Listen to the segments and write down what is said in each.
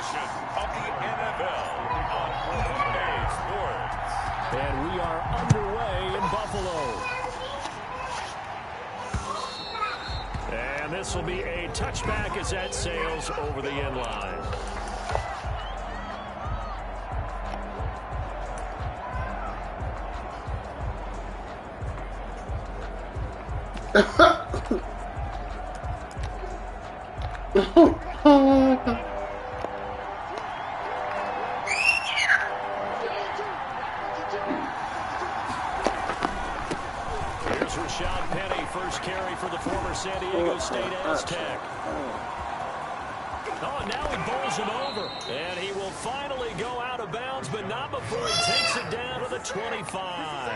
edition of the NFL on EA Sports. And we are underway in Buffalo. And this will be a touchback as that sails over the end line. San Diego State Aztec. Oh, and now he bowls him over. And he will finally go out of bounds, but not before he takes it down to the 25.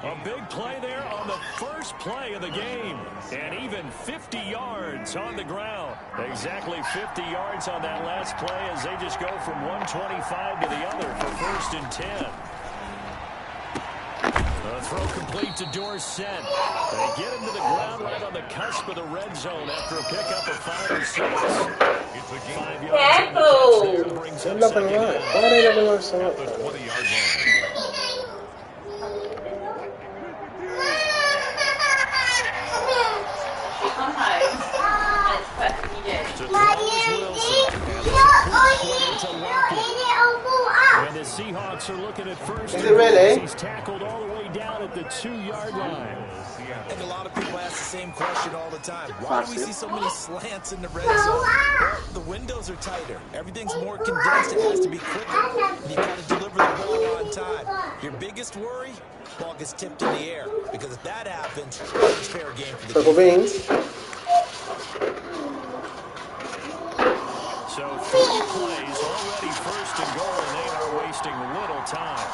A big play there on the first play of the game. And even 50 yards on the ground. Exactly 50 yards on that last play as they just go from 125 to the other for 1st and 10. The throw complete to Dorsett. They get him to the ground right on the cusp of the red zone after a pickup of 5 or 6. It's a 5 yards in the touch there, brings him second down. Why are they letting us so much? The 20-yard line. And the Seahawks are looking at first. Is it really? He's tackled all the way down at the 2-yard line. And a lot of people ask the same question all the time. Why do we see so many slants in the red zone? Well, the windows are tighter. Everything's more condensed. It has to be quicker. And you've got to deliver the ball on time. Your biggest worry? Ball gets tipped in the air. Because if that happens, it's fair game for the Purple beans. So 3 plays, already 1st and goal, and they are wasting little time.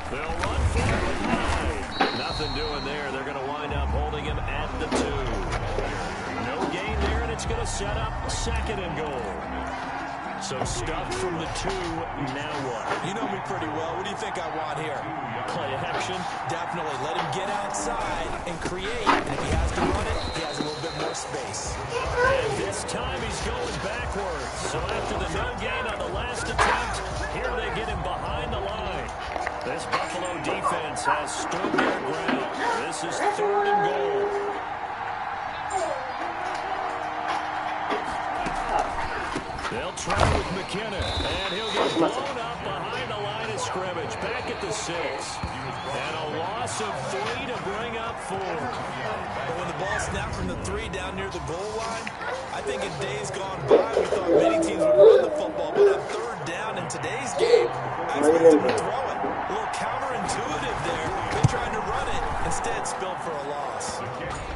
They'll run for it with 9. Nothing doing there. They're going to wind up holding him at the 2. No gain there, and it's going to set up 2nd and goal. So stuffed from the 2, now what? You know me pretty well. What do you think I want here? Play action? Definitely. Let him get outside and create. And if he has to run it, he has a little bit more space. And this time he's going backwards. So after the no gain on the last attempt, here they get him behind the line. This Buffalo defense has stood their ground. This is 3rd and goal. They'll try with McKinnon, and he'll get blown up behind the line of scrimmage. Back at the 6. And a loss of 3 to bring up 4. But when the ball snapped from the 3 down near the goal line, I think in days gone by, we thought many teams would run the football. But on 3rd down in today's game, I expect them to throw it. A little counterintuitive there. They're trying to run it. Instead, spilled for a loss.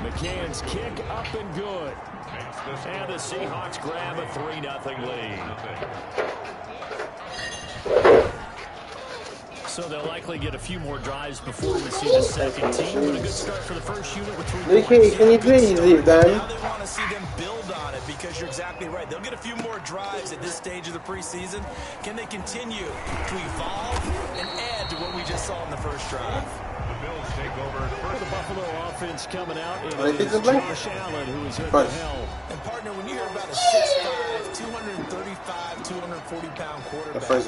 McCann's kick up and good. And the Seahawks grab a 3-0 lead. So they'll likely get a few more drives before we see the second team. But a good start for the first unit with 3 points. Nicky, can you please leave them? Now they want to see them build on it because you're exactly right. They'll get a few more drives at this stage of the preseason. Can they continue to evolve and add to what we just saw in the first drive? Bills take over The Buffalo offense coming out, and Are they it's picking Josh Allen who is at the helm. And partner, when you hear about a 6'5", 235, 240-pound quarterback,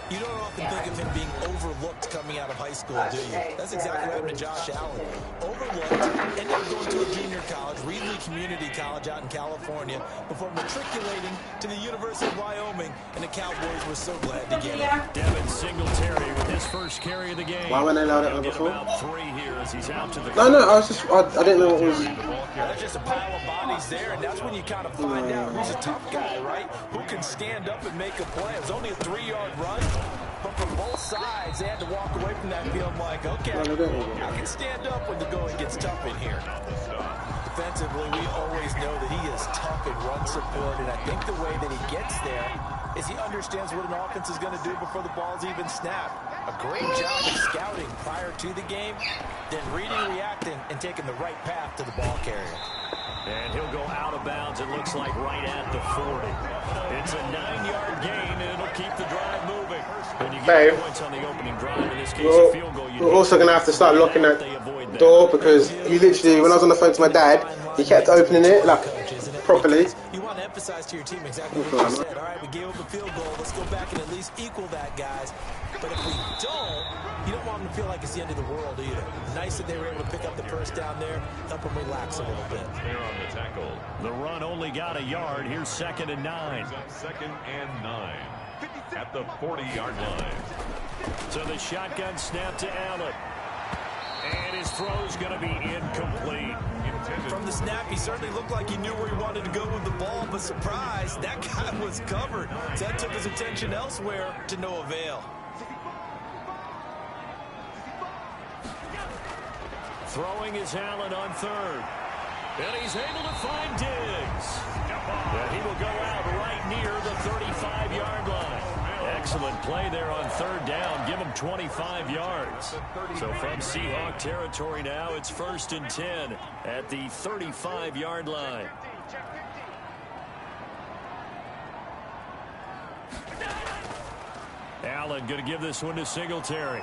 you don't often think of him being overlooked coming out of high school, do you? That's exactly what happened to Josh Allen. Overlooked, ended up going to a junior college, Reedley Community College out in California, before matriculating to the University of Wyoming, and the Cowboys were so glad to get him. Devin Singletary with his first carry of the game. Why weren't they allowed it before? About 3 here as he's out to the No, I didn't know what was. There's just a pile of bodies there, and that's when you kind of find out who's a tough guy, right? Who can stand up and make a play. It was only a 3-yard run, but from both sides, they had to walk away from that field like, okay, I can stand up when the going gets tough in here. Defensively, we always know that he is tough in run support, and I think the way that he gets there is he understands what an offense is going to do before the ball's even snapped. A great job of scouting prior to the game, then reading, reacting, and taking the right path to the ball carrier. And he'll go out of bounds, it looks like right at the 40. It's a 9-yard gain, and it'll keep the drive moving. When you get points on the opening drive, in this case, a field goal, we're also going to have to start locking that door because he literally, when I was on the phone to my dad, he kept opening it like properly. You want to emphasize to your team exactly what you said. All right, we gave up a field goal. Let's go back and at least equal that, guys. But if we don't, you don't want them to feel like it's the end of the world either. Nice that they were able to pick up the first down there, help them relax a little bit. There on the tackle. The run only got a yard. Here's 2nd and 9. Second and 9 at the 40-yard line. So the shotgun snap to Allen. And his throw's going to be incomplete. From the snap, he certainly looked like he knew where he wanted to go with the ball, but surprise, that guy was covered. So that took his attention elsewhere to no avail. Throwing is Allen on 3rd. And he's able to find Diggs. And he will go out right near the 35-yard line. Excellent play there on 3rd down. Give him 25 yards. So from Seahawk territory now, it's 1st and 10 at the 35-yard line. Allen going to give this one to Singletary.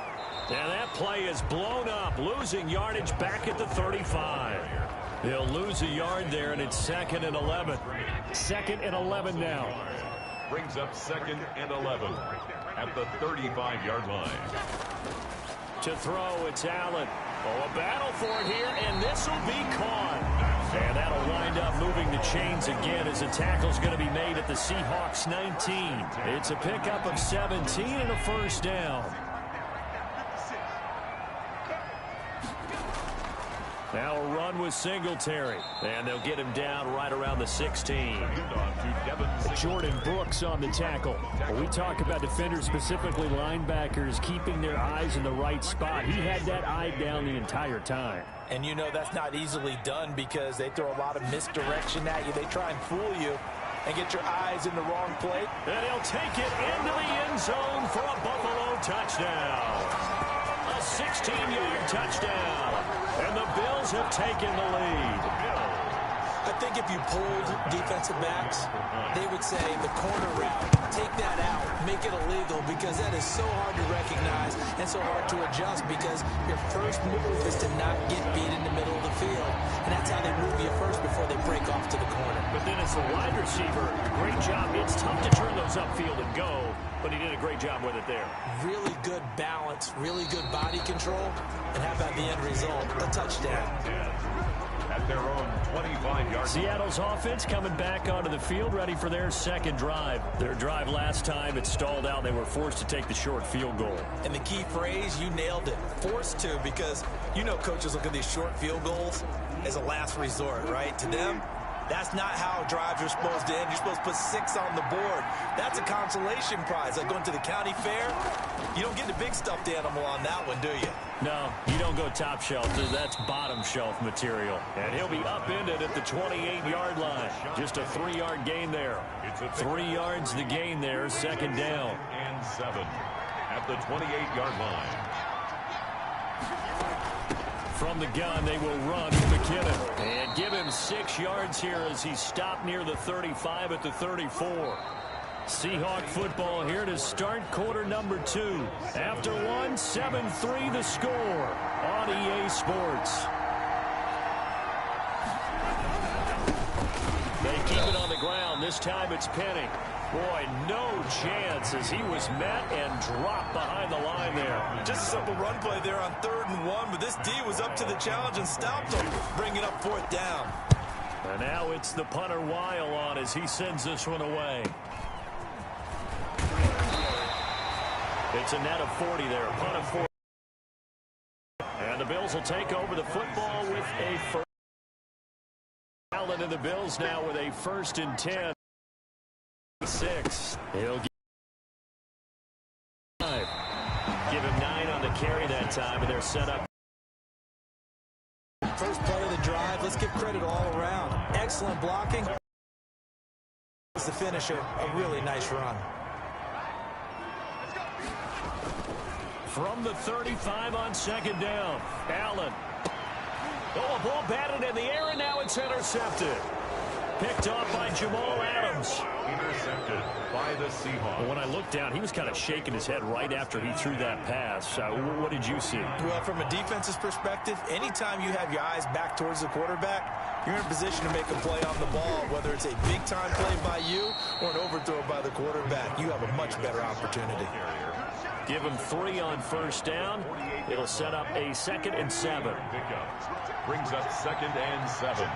And that play is blown up, losing yardage back at the 35. They'll lose a yard there, and it's 2nd and 11. 2nd and 11 now. Brings up 2nd and 11 at the 35-yard line. To throw, it's Allen. Oh, a battle for it here, and this will be caught. And that'll wind up moving the chains again as a tackle's going to be made at the Seahawks 19. It's a pickup of 17 and a 1st down. Now a run with Singletary. And they'll get him down right around the 16. Jordan Brooks on the tackle. When we talk about defenders, specifically linebackers, keeping their eyes in the right spot, he had that eye down the entire time. And you know that's not easily done because they throw a lot of misdirection at you. They try and fool you and get your eyes in the wrong place. And he'll take it into the end zone for a Buffalo touchdown. A 16-yard touchdown. And the Bills have taken the lead. I think if you pulled defensive backs, they would say the corner route, take that out, make it illegal, because that is so hard to recognize and so hard to adjust because your first move is to not get beat in the middle of the field. And that's how they move you first before they break off to the corner. But then as a wide receiver, great job. It's tough to turn those upfield and go, but he did a great job with it there. Really good balance, really good body control, and how about the end result? A touchdown. At their own 25-yard. Seattle's offense coming back onto the field, ready for their 2nd drive. Their drive last time, it stalled out. They were forced to take the short field goal. And the key phrase, you nailed it. Forced to, because you know coaches look at these short field goals as a last resort, right? To them, that's not how drives are supposed to end. You're supposed to put 6 on the board. That's a consolation prize. Like going to the county fair, you don't get the big stuffed animal on that one, do you? No, you don't go top shelf. That's bottom shelf material. And he'll be upended at the 28-yard line. Just a 3-yard gain there. 3 yards the gain there, 2nd down. And 7 at the 28-yard line. From the gun, they will run to McKinnon. And give him 6 yards here as he stopped near the 35 at the 34. Seahawk football here to start quarter number 2. After one, 7-3 the score on EA Sports. They keep it on the ground. This time it's Penny. Boy, no chance as he was met and dropped behind the line there. Just a simple run play there on 3rd and 1, but this D was up to the challenge and stopped him, bringing up 4th down. And now it's the punter Weil on as he sends this one away. It's a net of 40 there, a punt of 40. And the Bills will take over the football with a first. Allen and the Bills now with a 1st and 10. 6. He'll give him 9 on the carry that time, and they're set up. First play of the drive. Let's give credit all around. Excellent blocking. It's the finisher. A really nice run. From the 35 on 2nd down. Allen. Oh, a ball batted in the air, and now it's intercepted. picked off by Jamal Adams. Intercepted by the Seahawks. Well, when I looked down, he was kind of shaking his head right after he threw that pass. What did you see? Well, from a defense's perspective, anytime you have your eyes back towards the quarterback, you're in a position to make a play on the ball, whether it's a big-time play by you or an overthrow by the quarterback. You have a much better opportunity. Give him 3 on first down. It'll set up a 2nd and 7. Brings up 2nd and 7.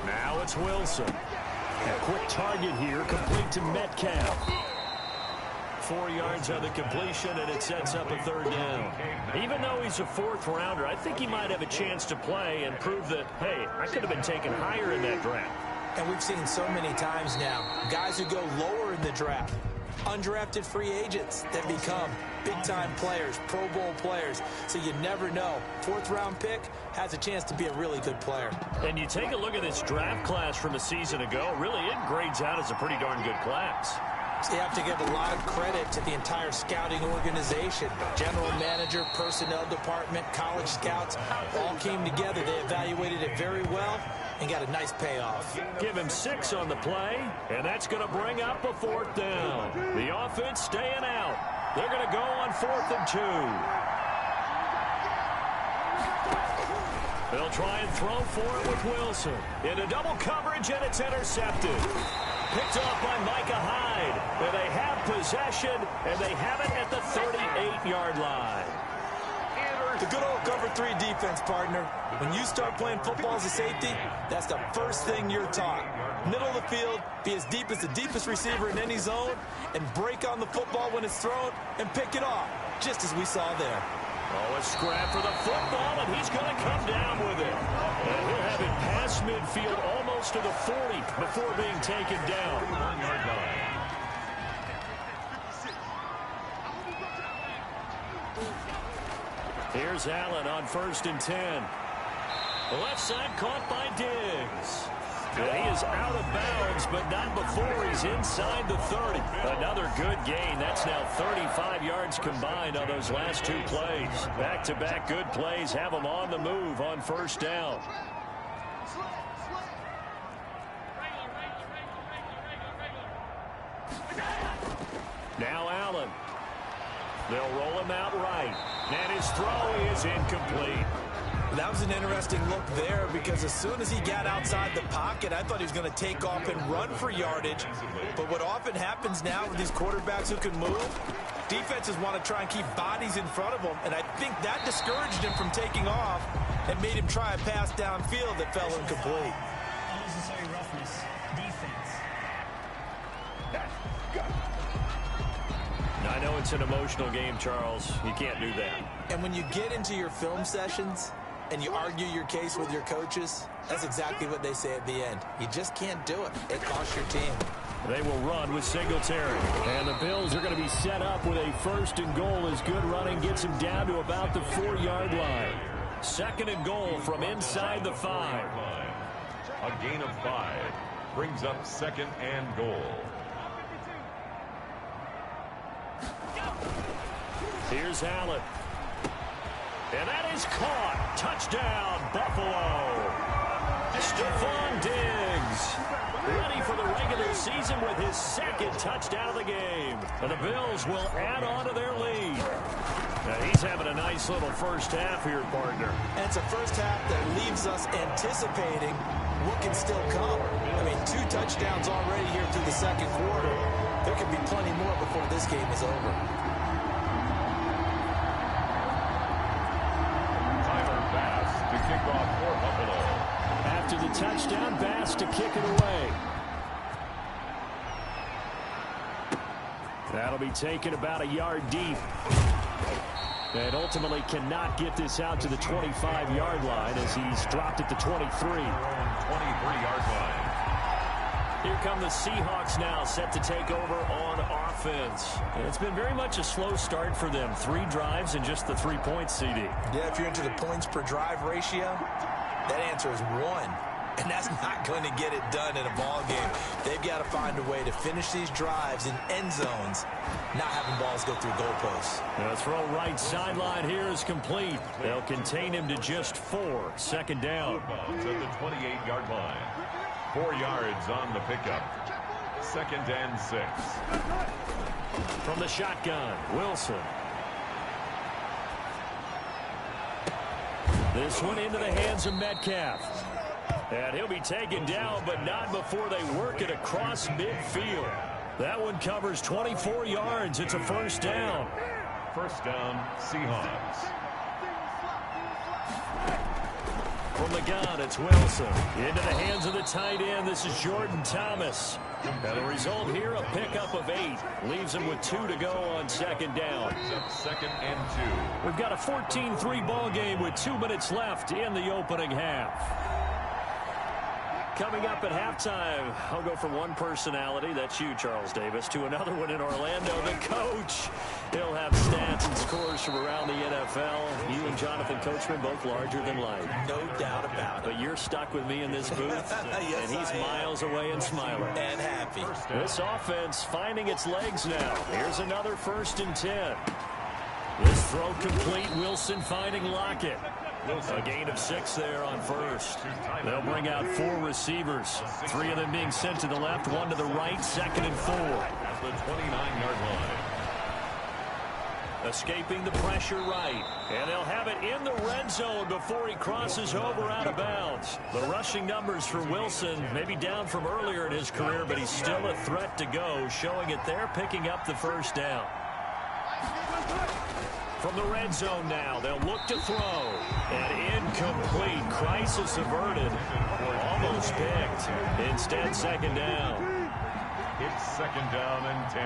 Now it's Wilson. A quick target here, complete to Metcalf. 4 yards on the completion, and it sets up a 3rd down. Even though he's a 4th rounder, I think he might have a chance to play and prove that, hey, I could have been taken higher in that draft. And we've seen so many times now, guys who go lower in the draft, undrafted free agents that become big-time players, Pro Bowl players. So you never know. 4th-round pick has a chance to be a really good player. And you take a look at this draft class from a season ago, really it grades out as a pretty darn good class. So you have to give a lot of credit to the entire scouting organization. General manager, personnel department, college scouts all came together. They evaluated it very well and got a nice payoff. Give him 6 on the play, and that's going to bring up a 4th down. The offense staying out. They're going to go on 4th and 2. They'll try and throw for it with Wilson. Into double coverage, and it's intercepted. Picked off by Micah Hyde. And they have possession, and they have it at the 38-yard line. The good old cover 3 defense, partner. When you start playing football as a safety, that's the first thing you're taught. Middle of the field, be as deep as the deepest receiver in any zone, and break on the football when it's thrown and pick it off, just as we saw there. Oh, a scrap for the football, and he's going to come down with it. And he'll have it past midfield almost to the 40 before being taken down. 1-yard line. Here's Allen on 1st and 10. The left side caught by Diggs. And he is out of bounds, but not before he's inside the 30. Another good gain. That's now 35 yards combined on those last 2 plays. Back-to-back good plays have them on the move on 1st down. Now Allen. They'll roll him out right. And his throw is incomplete. That was an interesting look there because as soon as he got outside the pocket, I thought he was going to take off and run for yardage. But what often happens now with these quarterbacks who can move, defenses want to try and keep bodies in front of them. And I think that discouraged him from taking off and made him try a pass downfield that fell incomplete. Unnecessary roughness. Defense. I know it's an emotional game, Charles. You can't do that. And when you get into your film sessions and you argue your case with your coaches, that's exactly what they say at the end. You just can't do it. It costs your team. They will run with Singletary. And the Bills are going to be set up with a 1st and goal as good running gets him down to about the 4-yard line. 2nd and goal from inside the 5. A gain of 5 brings up 2nd and goal. Here's Allen. And that is caught. Touchdown, Buffalo. Stephon Diggs, ready for the regular season with his 2nd touchdown of the game. And the Bills will add on to their lead. Now he's having a nice little first half here, partner. And it's a first half that leaves us anticipating what can still come. I mean, 2 touchdowns already here through the 2nd quarter. There could be plenty more before this game is over. Kick off for Buffalo. After the touchdown, Bass to kick it away. That'll be taken about a yard deep. And ultimately cannot get this out to the 25-yard line as he's dropped at the 23. 23-yard line. Here come the Seahawks now, set to take over on offense. And it's been very much a slow start for them. 3 drives and just the 3 points, CD. Yeah, if you're into the points per drive ratio, that answer is 1. and that's not going to get it done in a ball game. They've got to find a way to finish these drives in end zones, not having balls go through goalposts. The throw right sideline here is complete. They'll contain him to just 4. Second down. At the 28-yard line. 4 yards on the pickup. 2nd and 6. From the shotgun, Wilson. This one into the hands of Metcalf. And he'll be taken down, but not before they work it across midfield. That one covers 24 yards. It's a first down. First down, Seahawks. From the gun, it's Wilson. Into the hands of the tight end. This is Jordan Thomas. And the result here, a pickup of 8. Leaves him with 2 to go on second down. 2nd and 2. We've got a 14-3 ball game with 2 minutes left in the opening half. Coming up at halftime, I'll go from one personality, that's you, Charles Davis, to another one in Orlando, the coach. He'll have stats and scores from around the NFL. You and Jonathan Coachman, both larger than life. No doubt about it. But you're stuck with me in this booth, Yes, and he's miles away and smiling. And happy. This offense finding its legs now. Here's another 1st and 10. This throw complete, Wilson finding Lockett. A gain of 6 there on first. They'll bring out 4 receivers. 3 of them being sent to the left, 1 to the right, 2nd and 4. At the 29-yard line. Escaping the pressure right. And they'll have it in the red zone before he crosses over out of bounds. The rushing numbers for Wilson maybe down from earlier in his career, but he's still a threat to go, showing it there, picking up the first down. From the red zone now, they'll look to throw. And incomplete. Crisis averted. Almost picked. Instead, 2nd down. It's 2nd down and 10.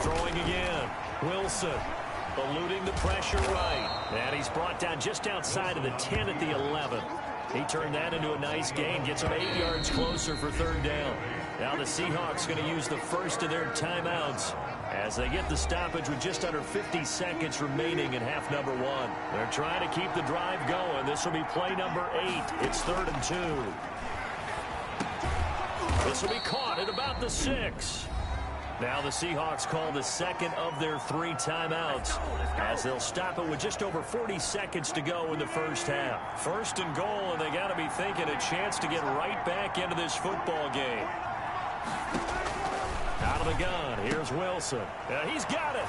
Throwing again. Wilson eluding the pressure right. And he's brought down just outside of the 10 at the 11. He turned that into a nice gain. Gets him 8 yards closer for 3rd down. Now the Seahawks going to use the first of their timeouts as they get the stoppage with just under 50 seconds remaining in half number 1. They're trying to keep the drive going. This will be play number 8. It's 3rd and 2. This will be caught at about the 6. Now the Seahawks call the second of their 3 timeouts as they'll stop it with just over 40 seconds to go in the first half. 1st and goal, and they got to be thinking a chance to get right back into this football game. Out of the gun, here's Wilson. He's got it.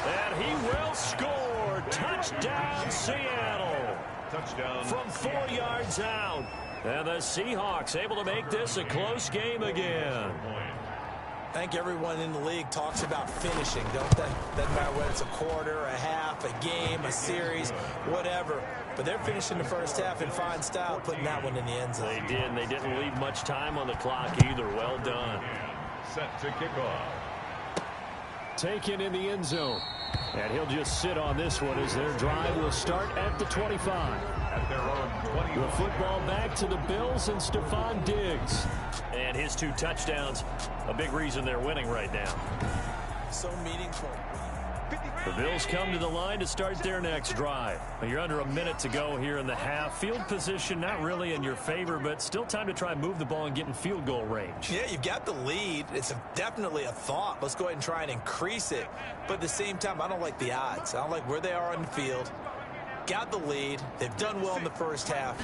And he will score. Touchdown, Seattle. Touchdown. From 4 yards out. And the Seahawks able to make this a close game again. I think everyone in the league talks about finishing, don't they? Doesn't matter whether it's a quarter, a half, a game, a series, whatever. But they're finishing the first half in fine style, putting that one in the end zone. They did, and they didn't leave much time on the clock either. Well done. Set to kick off. Taken in the end zone. And he'll just sit on this one as their drive will start at the 25. At their own 20. The football back to the Bills and Stephon Diggs. And his 2 touchdowns, a big reason they're winning right now. So meaningful. The Bills come to the line to start their next drive. You're under a minute to go here in the half. Field position not really in your favor, but still time to try and move the ball and get in field goal range. Yeah, you've got the lead. It's definitely a thought. Let's go ahead and try and increase it. But at the same time, I don't like the odds. I don't like where they are on the field. Got the lead. They've done well in the first half.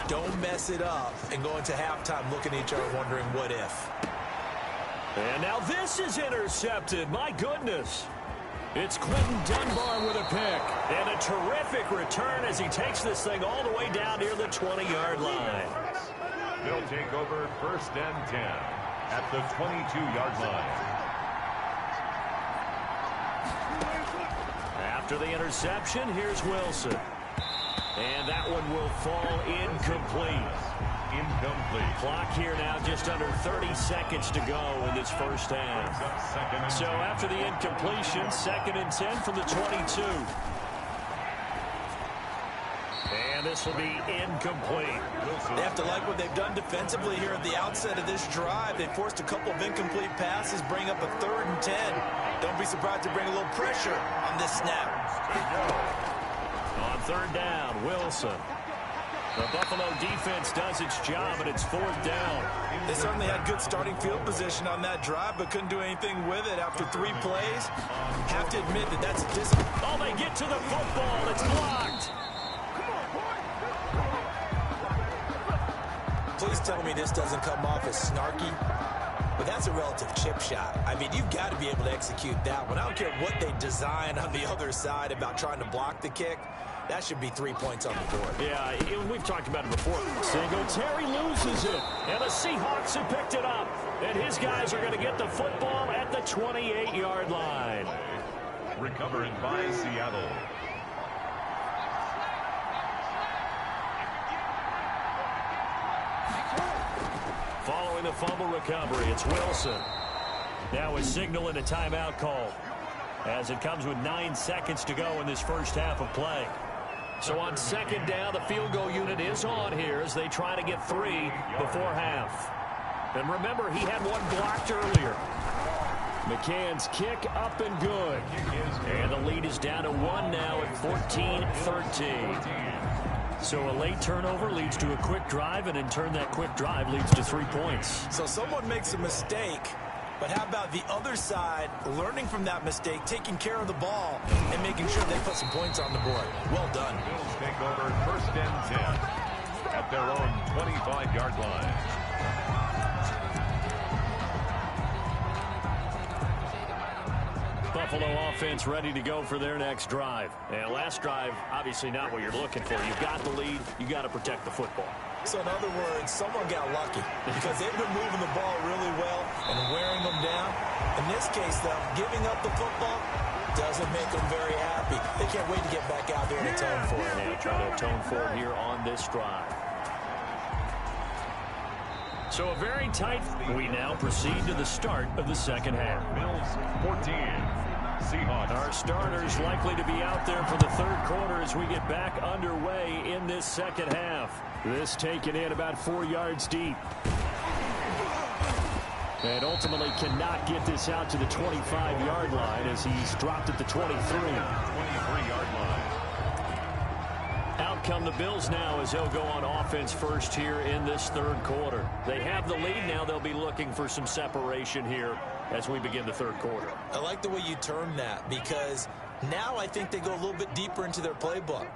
Don't mess it up and go into halftime looking at each other wondering what if. And now this is intercepted. My goodness. It's Quentin Dunbar with a pick. And a terrific return as he takes this thing all the way down near the 20-yard line. They'll take over 1st and 10 at the 22-yard line. After the interception, here's Wilson. And that one will fall incomplete. Incomplete. Clock here now just under 30 seconds to go in this first half. So after the incompletion, 2nd and 10 from the 22. And this will be incomplete. They have to like what they've done defensively here at the outset of this drive. They forced a couple of incomplete passes, bring up a 3rd and 10. Don't be surprised to bring a little pressure on this snap. On third down, Wilson. The Buffalo defense does its job, and it's fourth down. They certainly had good starting field position on that drive, but couldn't do anything with it after 3 plays. Have to admit that that's a disappointment. Oh, they get to the football. It's blocked. Please tell me this doesn't come off as snarky, but that's a relative chip shot. I mean, you've got to be able to execute that one. I don't care what they design on the other side about trying to block the kick. That should be 3 points on the board. Yeah, we've talked about it before. Singletary loses it, and the Seahawks have picked it up. And his guys are going to get the football at the 28-yard line. Recovered by Seattle. Following the fumble recovery, it's Wilson. Now a signal and a timeout call, as it comes with 9 seconds to go in this first half of play. So on second down, the field goal unit is on here as they try to get 3 before half. And remember, he had one blocked earlier. McCann's kick up and good. And the lead is down to 1 now at 14-13. So a late turnover leads to a quick drive, and in turn that quick drive leads to 3 points. So someone makes a mistake, but how about the other side learning from that mistake, taking care of the ball, and making sure they put some points on the board? Well done. Bills take over first and 10 at their own 25-yard line. Buffalo offense ready to go for their next drive. And last drive, obviously not what you're looking for. You've got the lead. You got to protect the football. So in other words, someone got lucky because they've been moving the ball really well and wearing them down. In this case, though, giving up the football doesn't make them very happy. They can't wait to get back out there and atone for it. Yeah, try to atone for it here on this drive. So a very tight. We now proceed to the start of the second half. Bills 14. Seahawks. Our starters likely to be out there for the third quarter as we get back underway in this second half. This taken in about 4 yards deep. And ultimately cannot get this out to the 25-yard line as he's dropped at the 23. 23-yard line. Out come the Bills now as they'll go on offense first here in this third quarter. They have the lead now. They'll be looking for some separation here as we begin the third quarter. I like the way you term that because now I think they go a little bit deeper into their playbook.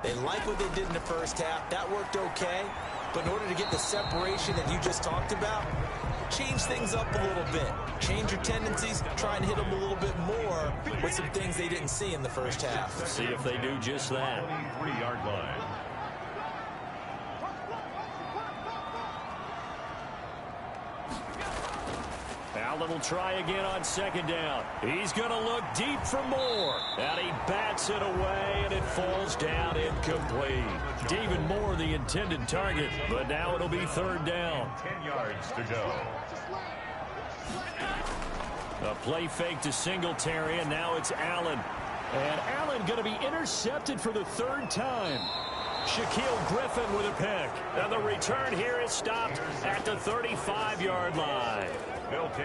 They like what they did in the first half. That worked okay. But in order to get the separation that you just talked about, change things up a little bit. Change your tendencies. Try and hit them a little bit more with some things they didn't see in the first half. See if they do just that. 23-yard line. Allen will try again on second down. He's going to look deep for more. And he bats it away, and it falls down incomplete. David Moore, the intended target, but now it'll be third down. 10 yards to go. A play fake to Singletary, and now it's Allen. And Allen going to be intercepted for the third time. Shaquille Griffin with a pick. And the return here is stopped at the 35-yard line.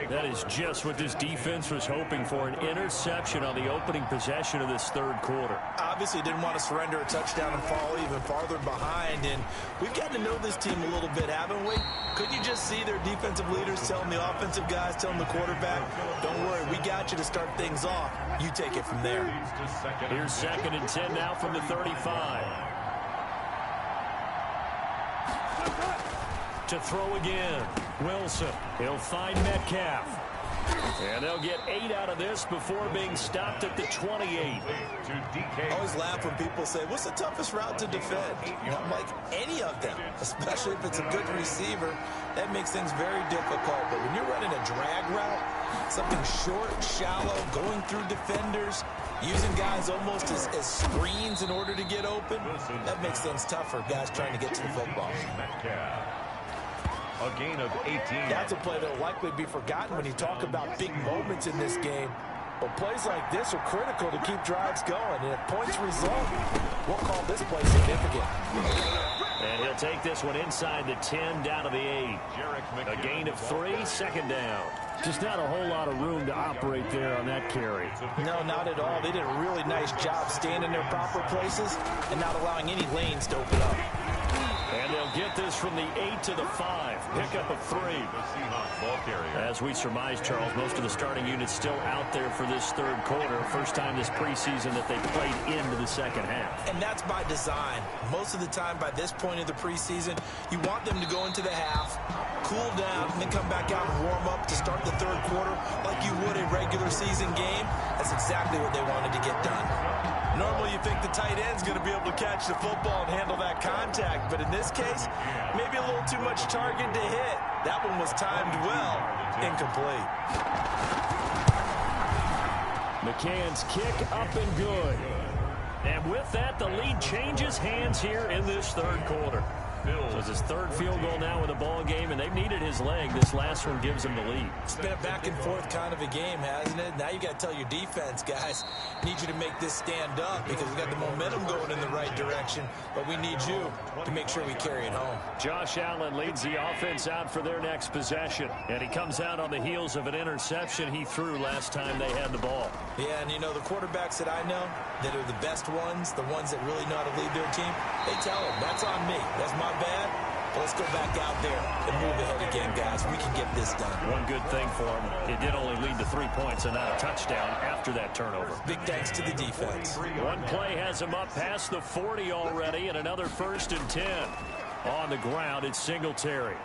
That is just what this defense was hoping for, an interception on the opening possession of this third quarter. Obviously didn't want to surrender a touchdown and fall even farther behind, and we've gotten to know this team a little bit, haven't we? Couldn't you just see their defensive leaders telling the offensive guys, telling the quarterback, don't worry, we got you to start things off. You take it from there. Here's second and 10 now from the 35. To throw again. Wilson. He'll find Metcalf. And they'll get 8 out of this before being stopped at the 28. I always laugh when people say, what's the toughest route to defend? I'm like, any of them, especially if it's a good receiver. That makes things very difficult. But when you're running a drag route, something short, shallow, going through defenders, using guys almost as screens in order to get open, that makes things tougher, guys trying to get to the football. A gain of 18. That's a play that will likely be forgotten when you talk about big moments in this game. But plays like this are critical to keep drives going. And if points result, we'll call this play significant. And he'll take this one inside the 10 down to the 8. A gain of 3, second down. Just not a whole lot of room to operate there on that carry. No, not at all. They did a really nice job staying in their proper places and not allowing any lanes to open up. And they'll get this from the 8 to the 5. Pickup of 3. As we surmise, Charles, most of the starting units still out there for this third quarter. First time this preseason that they played into the second half. And that's by design. Most of the time by this point of the preseason, you want them to go into the half, cool down, and then come back out and warm up to start the third quarter like you would a regular season game. That's exactly what they wanted to get done. Normally you think the tight end's going to be able to catch the football and handle that contact, but in this case, maybe a little too much target to hit. That one was timed well. Incomplete. McCann's kick up and good. And with that, the lead changes hands here in this third quarter. So it's his third field goal now in the ball game, and they've needed his leg. This last one gives him the lead. It's been a back-and-forth kind of a game, hasn't it? Now you got to tell your defense, guys, need you to make this stand up because we got the momentum going in the right direction, but we need you to make sure we carry it home. Josh Allen leads the offense out for their next possession, and he comes out on the heels of an interception he threw last time they had the ball. Yeah, and you know, the quarterbacks that I know that are the best ones, the ones that really know how to lead their team, they tell them, that's on me. That's my bad. But let's go back out there and move ahead again, guys. We can get this done. One good thing for him, it did only lead to 3 points and not a touchdown after that turnover. Big thanks to the defense. One play has him up past the 40 already, and another 1st and 10. On the ground, it's Singletary.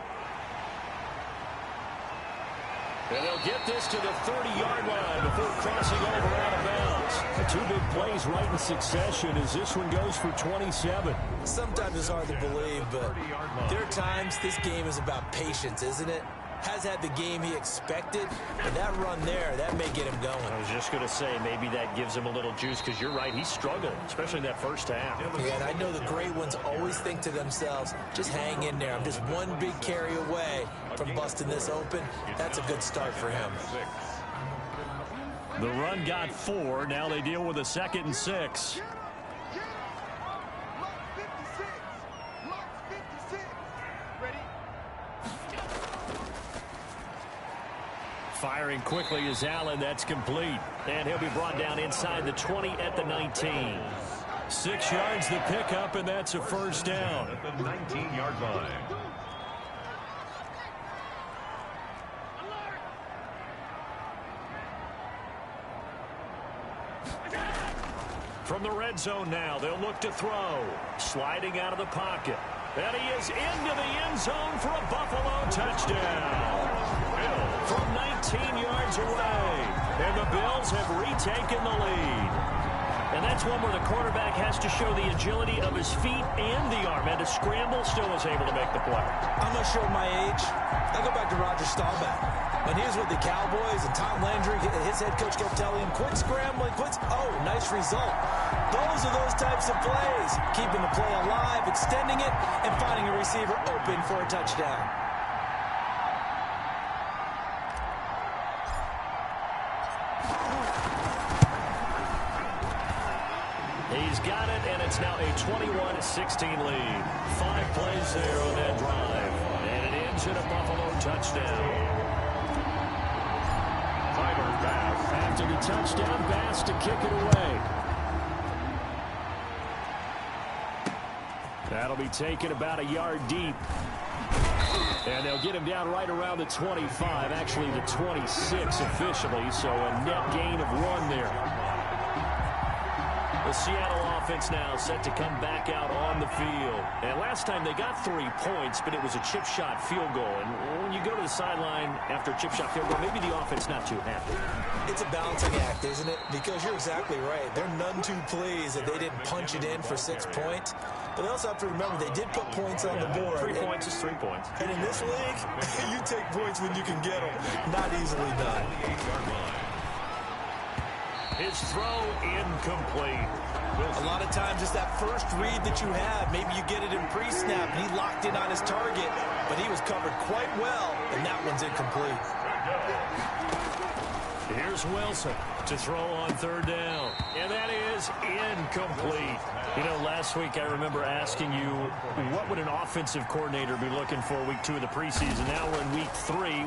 And they'll get this to the 30-yard line before crossing over out of bounds. The 2 big plays right in succession as this one goes for 27. Sometimes it's hard to believe, but there are times this game is about patience, isn't it? Has had the game he expected, but that run there, that may get him going. I was just going to say, maybe that gives him a little juice, because you're right, he struggled, especially in that first half. Yeah, and I know the great ones always think to themselves, just hang in there. I'm just one big carry away from busting this open. That's a good start for him. The run got 4. Now they deal with a 2nd and 6. Firing quickly is Allen. That's complete. And he'll be brought down inside the 20 at the 19. 6 yards the pickup, and that's a first down. At the 19-yard line. From the red zone now, they'll look to throw. Sliding out of the pocket. And he is into the end zone for a Buffalo touchdown. From 19 yards away. And the Bills have retaken the lead. And that's one where the quarterback has to show the agility of his feet and the arm. And to scramble, still is able to make the play. I'm going to show my age. I go back to Roger Staubach. And he was with the Cowboys, and Tom Landry, his head coach, kept telling him, quit scrambling, quit. Oh, nice result. Those are those types of plays. Keeping the play alive, extending it, and finding a receiver open for a touchdown. He's got it, and it's now a 21-16 lead. 5 plays there on that drive. And it ends in a Buffalo touchdown. After the touchdown, Bass to kick it away. That'll be taken about a yard deep. And they'll get him down right around the 25, actually the 26 officially, so a net gain of 1 there. The Seattle offense now set to come back out on the field. And last time they got 3 points, but it was a chip shot field goal. And when you go to the sideline after a chip shot field goal, maybe the offense not too happy. It's a balancing act, isn't it? Because you're exactly right. They're none too pleased that they didn't punch it in for 6 points. But they also have to remember they did put points on the board. 3 points is 3 points. And in this league, you take points when you can get them. Not easily done. His throw incomplete. A lot of times it's that first read that you have. Maybe you get it in pre-snap, and he locked in on his target, but he was covered quite well, and that one's incomplete. Here's Wilson to throw on 3rd down, and that is incomplete. You know, last week I remember asking you, what would an offensive coordinator be looking for week 2 of the preseason? Now we're in week 3.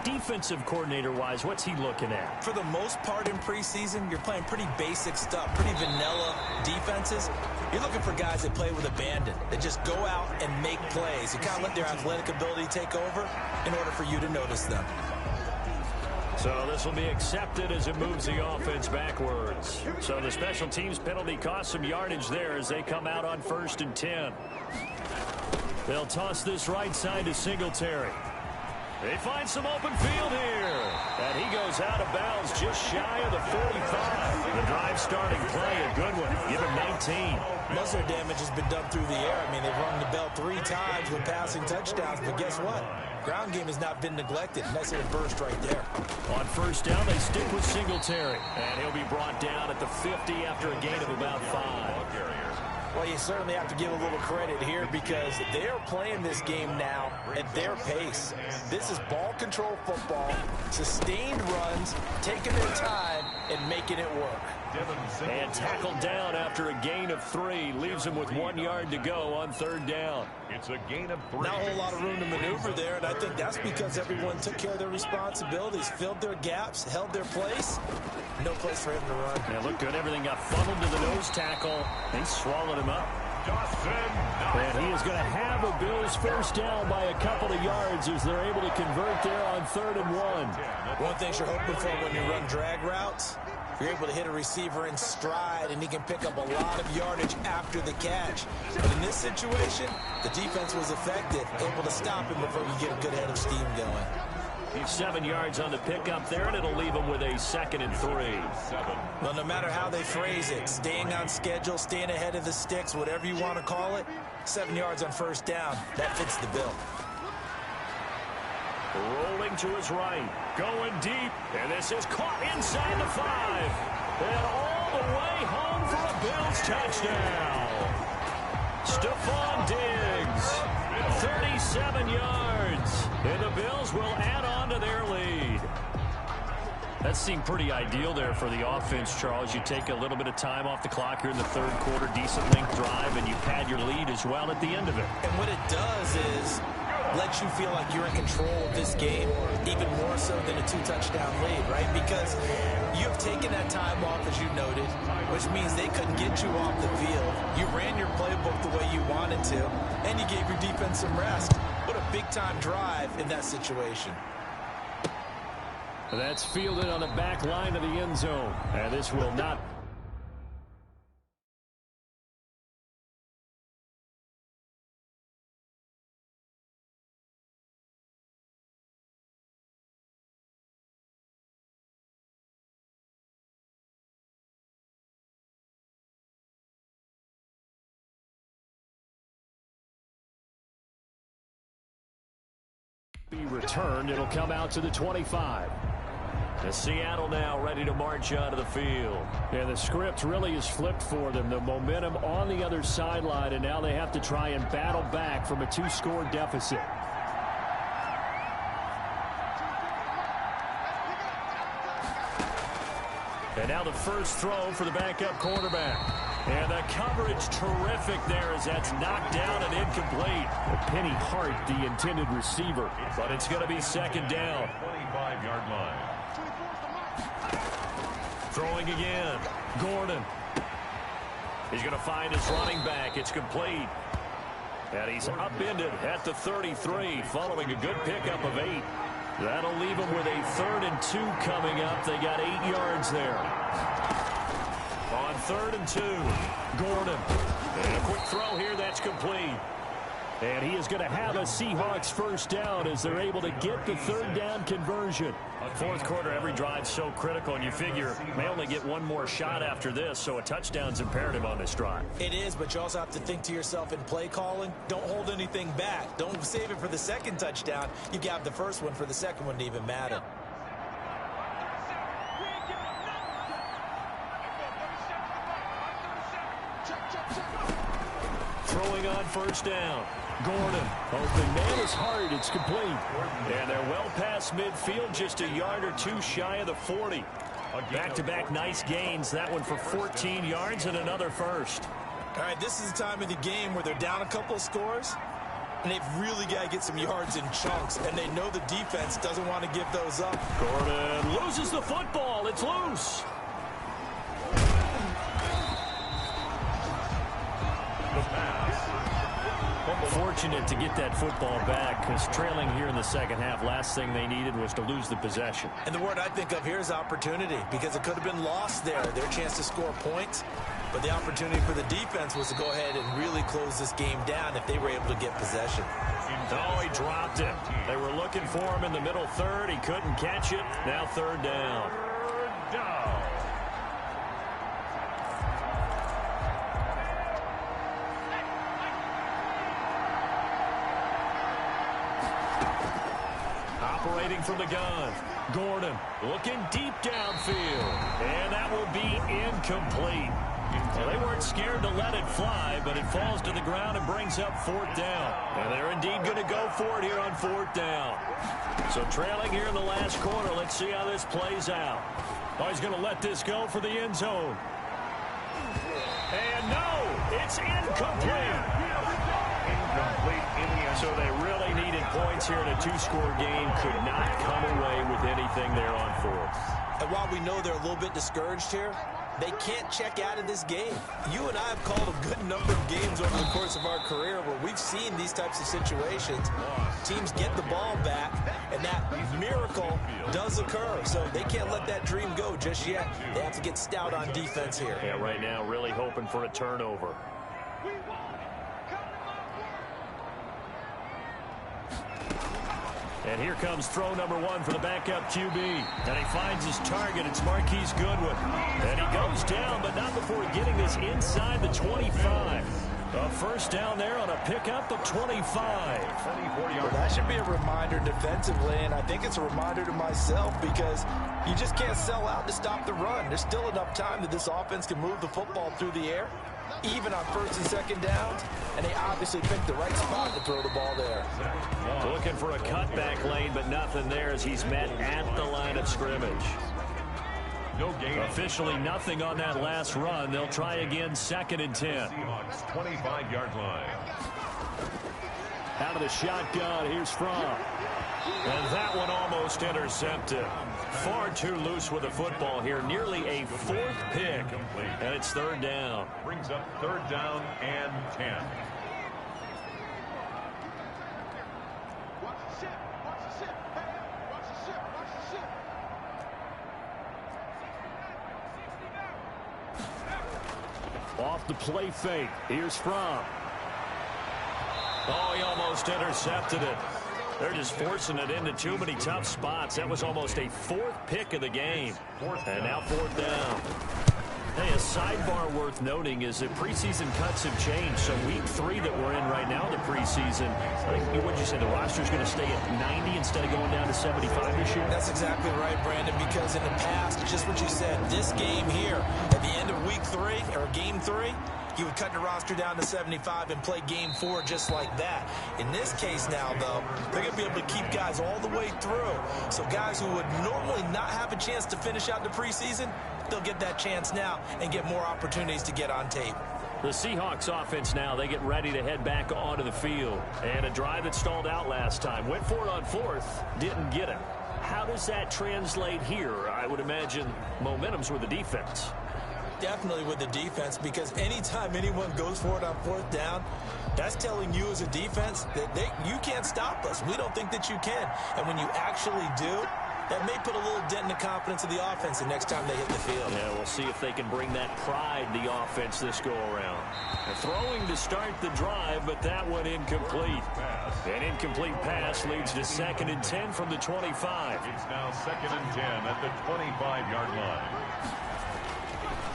defensive coordinator-wise, what's he looking at? For the most part in preseason, you're playing pretty basic stuff, pretty vanilla defenses. You're looking for guys that play with abandon, that just go out and make plays. You kind of let their athletic ability take over in order for you to notice them. So this will be accepted as it moves the offense backwards. So the special teams penalty cost some yardage there as they come out on 1st and 10. They'll toss this right side to Singletary. They find some open field here. And he goes out of bounds just shy of the 45. The drive starting play, a good one. Give him 19. Most of their damage has been done through the air. I mean, they've rung the bell 3 times with passing touchdowns. But guess what? Ground game has not been neglected. Nice little burst right there. On 1st down, they stick with Singletary. And he'll be brought down at the 50 after a gain of about 5. Well, you certainly have to give a little credit here because they're playing this game now at their pace. This is ball control football, sustained runs, taking their time, and making it work. And tackled down after a gain of 3. Leaves him with 1 yard to go on 3rd down. It's a gain of 3. Not a whole lot of room to maneuver there, and I think that's because everyone took care of their responsibilities, filled their gaps, held their place. No place for him to run. Yeah, looked good. Everything got funneled to the nose tackle. They swallowed him up. And he is going to have a Bills 1st down by a couple of yards as they're able to convert there on 3rd and 1. One thing you're hoping for when you run drag routes, you're able to hit a receiver in stride, and he can pick up a lot of yardage after the catch. But in this situation, the defense was effective, able to stop him before you get a good head of steam going. He's 7 yards on the pickup there, and it'll leave him with a 2nd and 3. Well, no matter how they phrase it, staying on schedule, staying ahead of the sticks, whatever you want to call it, 7 yards on 1st down, that fits the bill. Rolling to his right, going deep, and this is caught inside the 5. And all the way home for a Bills touchdown. Stephon Diggs, 37 yards, and the Bills will add on to their lead. That seemed pretty ideal there for the offense, Charles. You take a little bit of time off the clock here in the 3rd quarter, decent length drive, and you pad your lead as well at the end of it. And what it does is let you feel like you're in control of this game, even more so than a 2-touchdown lead, right? Because you've taken that time off, as you noted, which means they couldn't get you off the field. You ran your playbook the way you wanted to, and you gave your defense some rest. What a big-time drive in that situation. That's fielded on the back line of the end zone. And this will not... be returned. It'll come out to the 25. The Seattle now ready to march onto the field. And the script really is flipped for them. The momentum on the other sideline, and now they have to try and battle back from a 2-score deficit. And now the first throw for the backup quarterback. And the coverage terrific there as that's knocked down and incomplete. Penny Hart, the intended receiver. But it's going to be 2nd down. 25-yard line. Throwing again. Gordon. He's going to find his running back. It's complete. And he's upended at the 33 following a good pickup of 8. That'll leave him with a 3rd and 2 coming up. They got 8 yards there. On 3rd and 2, Gordon. And a quick throw here that's complete. And he is going to have a Seahawks 1st down as they're able to get the 3rd down conversion. 4th quarter, every drive's so critical, and you figure may only get one more shot after this, so a touchdown's imperative on this drive. It is, but you also have to think to yourself in play calling, don't hold anything back. Don't save it for the 2nd touchdown. You got the 1st one for the 2nd one to even matter. Throwing on 1st down. Gordon. Open man is hard. It's complete. And they're well past midfield, just a yard or 2 shy of the 40. Back-to-back nice gains. That one for 14 yards and another 1st. All right, this is the time of the game where they're down a couple of scores. and they've really got to get some yards in chunks, and they know the defense doesn't want to give those up. Gordon loses the football. It's loose. The pass. Fortunate to get that football back, because trailing here in the second half, last thing they needed was to lose the possession. And the word I think of here is opportunity, because it could have been lost there, their chance to score points. But the opportunity for the defense was to go ahead and really close this game down if they were able to get possession. Oh, he dropped it. They were looking for him in the middle third. He couldn't catch it. Now third down. Third down. Operating from the gun. Gordon looking deep downfield. And that will be incomplete. Well, they weren't scared to let it fly, but it falls to the ground and brings up fourth down. And they're indeed going to go for it here on fourth down. So trailing here in the last quarter, let's see how this plays out. Oh, he's going to let this go for the end zone. And no, it's incomplete. Incomplete in the end. So they really needed points here in a two-score game. Could not come away with anything there on fourth. And while we know they're a little bit discouraged here, they can't check out of this game. You and I have called a good number of games over the course of our career where we've seen these types of situations. Teams get the ball back, and that miracle does occur. So they can't let that dream go just yet. They have to get stout on defense here. Yeah, right now really hoping for a turnover. And here comes throw number one for the backup QB. And he finds his target. It's Marquise Goodwin. And he goes down, but not before getting this inside the 25. A first down there on a pickup of 25. Well, that should be a reminder defensively, and I think it's a reminder to myself because you just can't sell out to stop the run. There's still enough time that this offense can move the football through the air, even on first and second downs, and they obviously picked the right spot to throw the ball there. Looking for a cutback lane, but nothing there as he's met at the line of scrimmage. No gain. Officially nothing on that last run. They'll try again, 2nd and 10. Seahawks 25-yard line. Out of the shotgun, here's Fromm. And that one almost intercepted. Far too loose with the football here. Nearly a fourth pick. And it's third down. Brings up third down and 10. Off the play fake. Here's Fromm. Oh, he almost intercepted it. They're just forcing it into too many tough spots. That was almost a fourth pick of the game. And now fourth down. Hey, a sidebar worth noting is that preseason cuts have changed. So week 3 that we're in right now, the preseason, I think, what'd you say, the roster's going to stay at 90 instead of going down to 75 this year? That's exactly right, Brandon, because in the past, just what you said, this game here, at the end of week 3, or game 3, you would cut the roster down to 75 and play game 4 just like that. In this case now, though, they're going to be able to keep guys all the way through. So guys who would normally not have a chance to finish out the preseason, they'll get that chance now and get more opportunities to get on tape. The Seahawks offense now, they get ready to head back onto the field. And a drive that stalled out last time. Went for it on fourth, didn't get it. How does that translate here? I would imagine momentum's with the defense. Definitely with the defense, because anytime anyone goes for it on fourth down, that's telling you as a defense that you can't stop us. We don't think that you can. And when you actually do, that may put a little dent in the confidence of the offense the next time they hit the field. Yeah, we'll see if they can bring that pride to the offense this go-around. Throwing to start the drive, but that one incomplete. An incomplete pass leads to 2nd and 10 from the 25. It's now 2nd and 10 at the 25-yard line.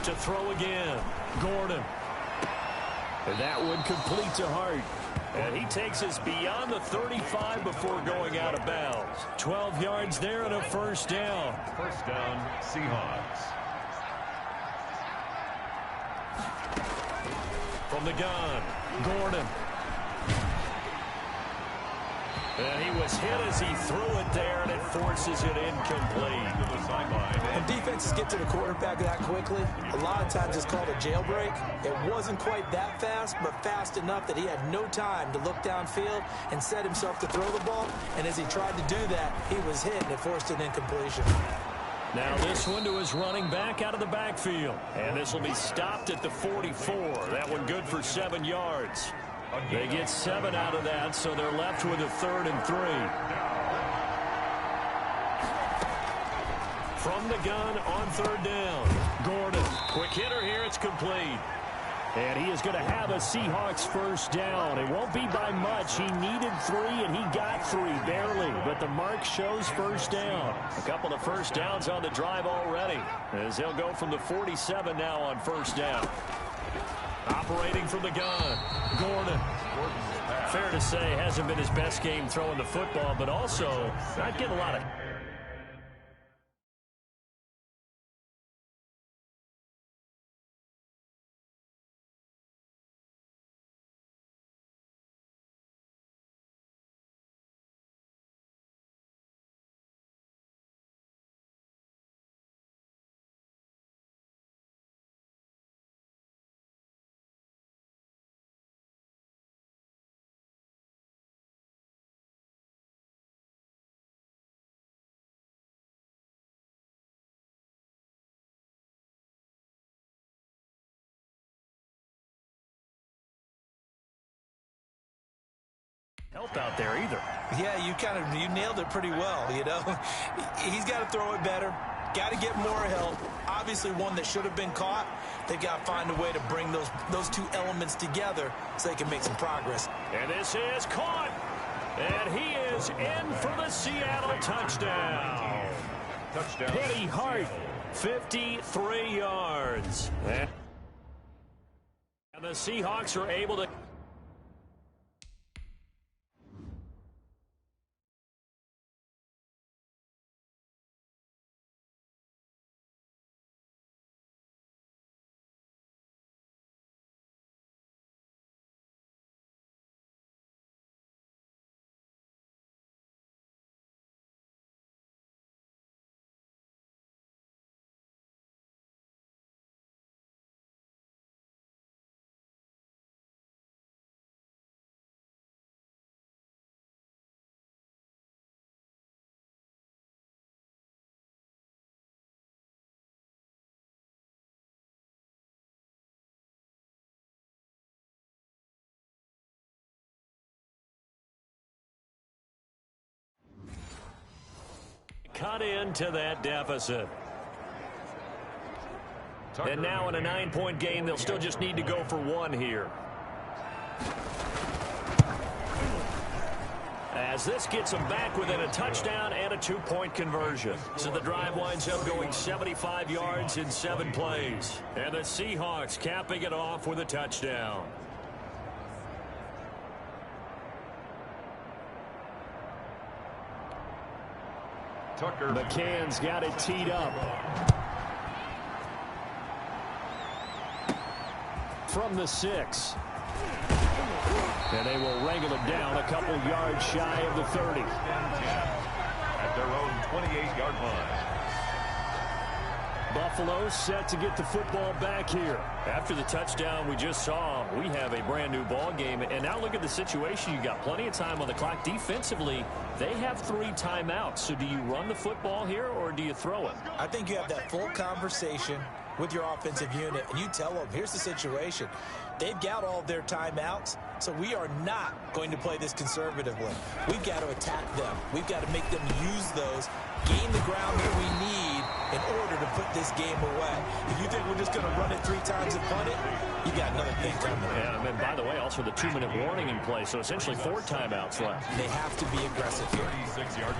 To throw again, Gordon. And that one complete to Hart. And he takes us beyond the 35 before going out of bounds. 12 yards there and a first down. First down, Seahawks. From the gun, Gordon. And he was hit as he threw it there, and it forces it incomplete. To the sideline. When defenses get to the quarterback that quickly, a lot of times it's called a jailbreak. It wasn't quite that fast, but fast enough that he had no time to look downfield and set himself to throw the ball. And as he tried to do that, he was hit, and it forced an incompletion. Now this one to his running back out of the backfield. And this will be stopped at the 44. That one good for 7 yards. They get 7 out of that, so they're left with a 3rd and 3. From the gun on 3rd down. Gordon, quick hitter here, it's complete. And he is going to have a Seahawks first down. It won't be by much. He needed 3, and he got 3, barely. But the mark shows first down. A couple of first downs on the drive already, as he'll go from the 47 now on first down. Operating from the gun, Gordon. Fair to say, hasn't been his best game throwing the football, but also not getting a lot of... help out there either. Yeah, you nailed it pretty well, you know. He's got to throw it better. Got to get more help. Obviously one that should have been caught. They've got to find a way to bring those two elements together so they can make some progress. And this is caught. And he is in for the Seattle touchdown. Penny Hart, 53 yards. And the Seahawks are able to... cut into that deficit. And now in a 9-point game, they'll still just need to go for 1 here. As this gets them back within a touchdown and a 2-point conversion. So the drive winds up going 75 yards in 7 plays. And the Seahawks capping it off with a touchdown. McCann's got it teed up. From the 6. And they will wrangle it down a couple yards shy of the 30. At their own 28-yard line. Buffalo set to get the football back here. After the touchdown we just saw, we have a brand new ball game. And now look at the situation. You got plenty of time on the clock. Defensively, they have 3 timeouts. So do you run the football here or do you throw it? I think you have that full conversation with your offensive unit, and you tell them, here's the situation. They've got all of their timeouts, so we are not going to play this conservatively. We've got to attack them. We've got to make them use those, gain the ground that we need in order to put this game away. If you think we're just going to run it 3 times and punt it, you got another thing coming. Yeah, and by the way, also the 2-minute warning in play, so essentially 4 timeouts left. They have to be aggressive here.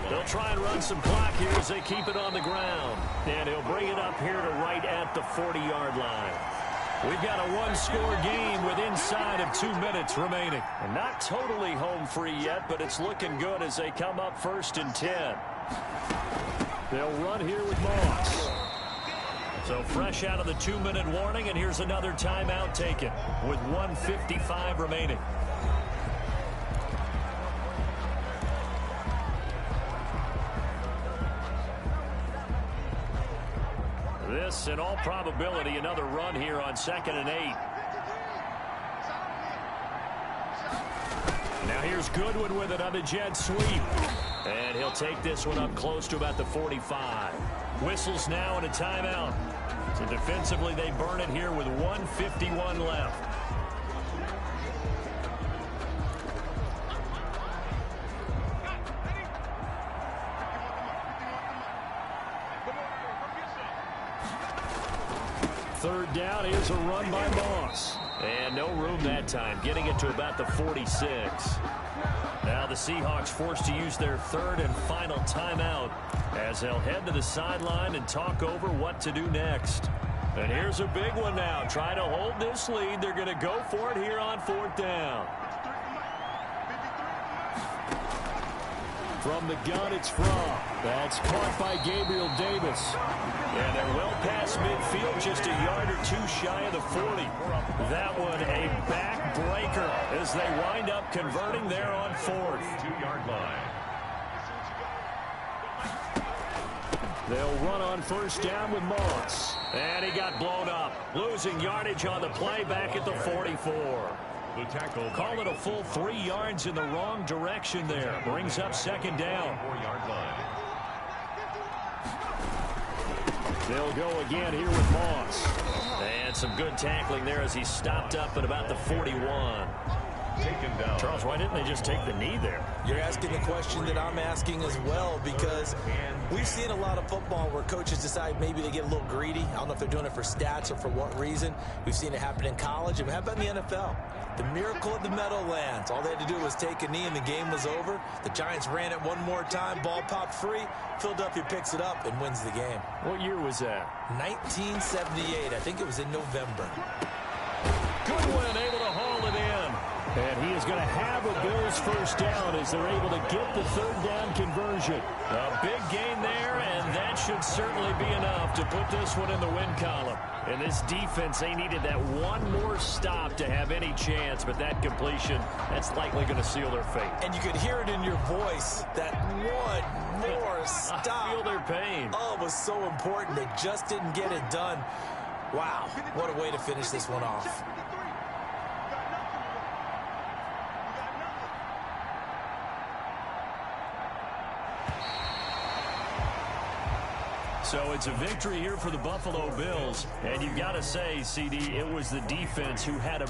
They'll try and run some clock here as they keep it on the ground. And he'll bring it up here to right at the 40-yard line. We've got a 1-score game with inside of 2 minutes remaining. And not totally home free yet, but it's looking good as they come up 1st and 10. They'll run here with Moss. So fresh out of the 2-minute warning, and here's another timeout taken with 1:55 remaining. this. In all probability, another run here on 2nd and 8. Now here's Goodwin with it on the jet sweep. And he'll take this one up close to about the 45. Whistles now and a timeout. So defensively, they burn it here with 1:51 left. Third down is a run by Moss. And no room that time, getting it to about the 46. Now the Seahawks forced to use their third and final timeout as they'll head to the sideline and talk over what to do next. And here's a big one now. Try to hold this lead. They're going to go for it here on 4th down. From the gun, it's Fromm. That's caught by Gabriel Davis. And they're well past midfield, just a yard or two shy of the 40. That one a backbreaker as they wind up converting there on 4th. 2-yard line. They'll run on 1st down with Moss. And he got blown up. Losing yardage on the play back at the 44. The tackle. Call it a full 3 yards in the wrong direction there. Brings up 2nd down. 4-yard line. They'll go again here with Moss. And some good tackling there as he stopped up at about the 41. Taken down. Charles, why didn't they just take the knee there? You're asking the question that I'm asking as well, because we've seen a lot of football where coaches decide maybe they get a little greedy. I don't know if they're doing it for stats or for what reason. We've seen it happen in college, and how about in the NFL? The miracle of the Meadowlands. All they had to do was take a knee and the game was over. The Giants ran it one more time. Ball popped free. Philadelphia picks it up and wins the game. What year was that? 1978. I think it was in November. Goodwin able to haul it in. And he is going to have a Bills 1st down as they're able to get the 3rd down conversion. A big gain there, and that should certainly be enough to put this one in the win column. In this defense, they needed that one more stop to have any chance, but that completion, that's likely going to seal their fate. And you could hear it in your voice, that one more stop. I feel their pain. Oh, it was so important. They just didn't get it done. Wow, what a way to finish this one off. So it's a victory here for the Buffalo Bills. And you've got to say, CD, it was the defense who had a